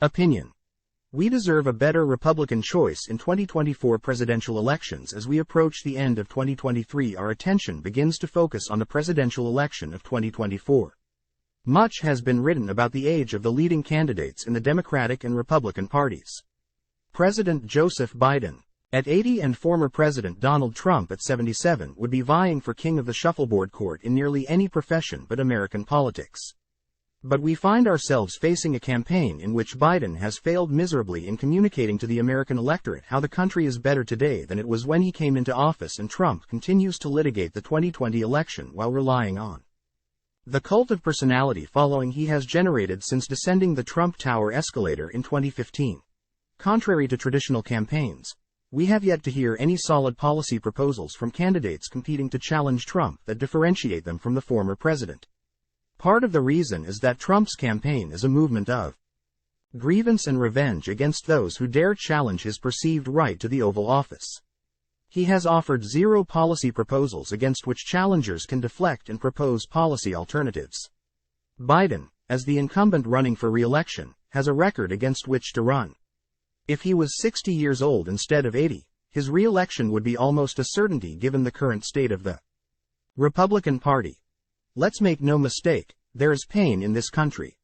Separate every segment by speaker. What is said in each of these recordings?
Speaker 1: Opinion. We deserve a better Republican choice in 2024 presidential elections. As we approach the end of 2023, our attention begins to focus on the presidential election of 2024. Much has been written about the age of the leading candidates in the Democratic and Republican parties. President Joseph Biden, at 80, and former President Donald Trump at 77 would be vying for king of the shuffleboard court in nearly any profession but American politics. But we find ourselves facing a campaign in which Biden has failed miserably in communicating to the American electorate how the country is better today than it was when he came into office, and Trump continues to litigate the 2020 election while relying on the cult of personality following he has generated since descending the Trump Tower escalator in 2015. Contrary to traditional campaigns, we have yet to hear any solid policy proposals from candidates competing to challenge Trump that differentiate them from the former president. Part of the reason is that Trump's campaign is a movement of grievance and revenge against those who dare challenge his perceived right to the Oval Office. He has offered zero policy proposals against which challengers can deflect and propose policy alternatives. Biden, as the incumbent running for re-election, has a record against which to run. If he was 60 years old instead of 80, his re-election would be almost a certainty given the current state of the Republican Party. Let's make no mistake, there is pain in this country.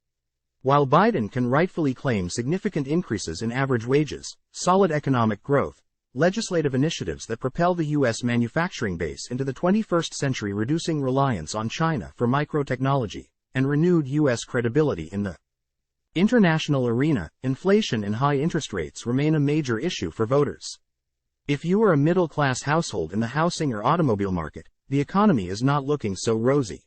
Speaker 1: While Biden can rightfully claim significant increases in average wages, solid economic growth, legislative initiatives that propel the U.S. manufacturing base into the 21st century, reducing reliance on China for microtechnology, and renewed U.S. credibility in the international arena, inflation and high interest rates remain a major issue for voters. If you are a middle-class household in the housing or automobile market, the economy is not looking so rosy.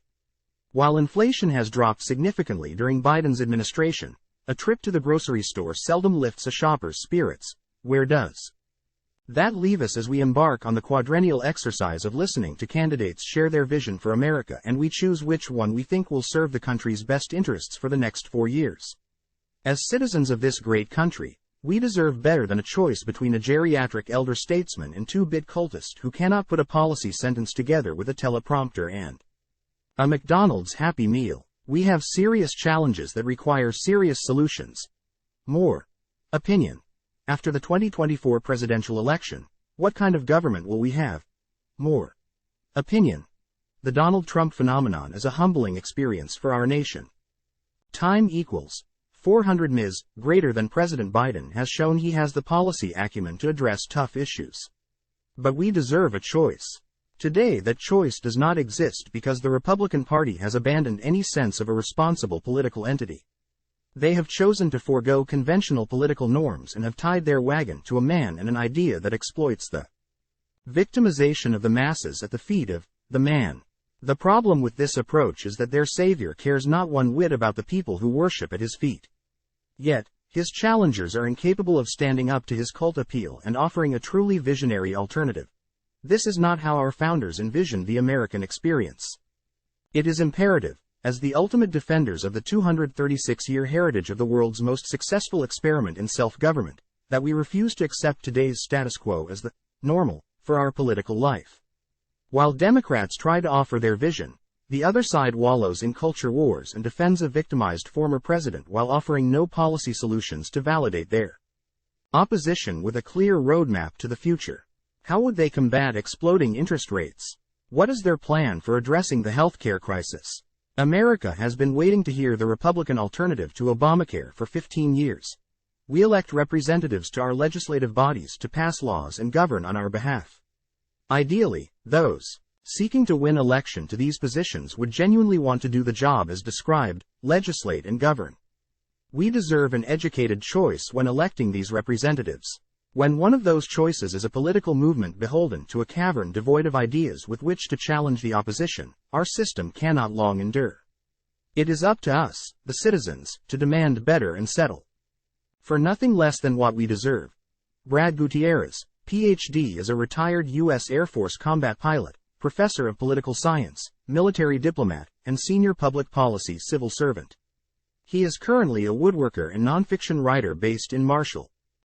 Speaker 1: While inflation has dropped significantly during Biden's administration, a trip to the grocery store seldom lifts a shopper's spirits. Where does that leave us as we embark on the quadrennial exercise of listening to candidates share their vision for America, and we choose which one we think will serve the country's best interests for the next 4 years? As citizens of this great country, we deserve better than a choice between a geriatric elder statesman and two-bit cultist who cannot put a policy sentence together with a teleprompter and a McDonald's Happy Meal. We have serious challenges that require serious solutions. More opinion. After the 2024 presidential election, what kind of government will we have? More opinion. The Donald Trump phenomenon is a humbling experience for our nation. Time equals 400 Ms. Greater than President Biden has shown he has the policy acumen to address tough issues. But we deserve a choice. Today that choice does not exist because the Republican Party has abandoned any sense of a responsible political entity. They have chosen to forego conventional political norms and have tied their wagon to a man and an idea that exploits the victimization of the masses at the feet of the man. The problem with this approach is that their savior cares not one whit about the people who worship at his feet. Yet, his challengers are incapable of standing up to his cult appeal and offering a truly visionary alternative. This is not how our founders envisioned the American experience. It is imperative, as the ultimate defenders of the 236-year heritage of the world's most successful experiment in self-government, that we refuse to accept today's status quo as the normal for our political life. While Democrats try to offer their vision, the other side wallows in culture wars and defends a victimized former president while offering no policy solutions to validate their opposition with a clear roadmap to the future. How would they combat exploding interest rates? What is their plan for addressing the healthcare crisis? America has been waiting to hear the Republican alternative to Obamacare for 15 years. We elect representatives to our legislative bodies to pass laws and govern on our behalf. Ideally, those seeking to win election to these positions would genuinely want to do the job as described, legislate and govern. We deserve an educated choice when electing these representatives. When one of those choices is a political movement beholden to a cavern devoid of ideas with which to challenge the opposition, our system cannot long endure. It is up to us, the citizens, to demand better and settle for nothing less than what we deserve. Brad Gutierrez, Ph.D., is a retired U.S. Air Force combat pilot, professor of political science, military diplomat, and senior public policy civil servant. He is currently a woodworker and nonfiction writer based in Marshall,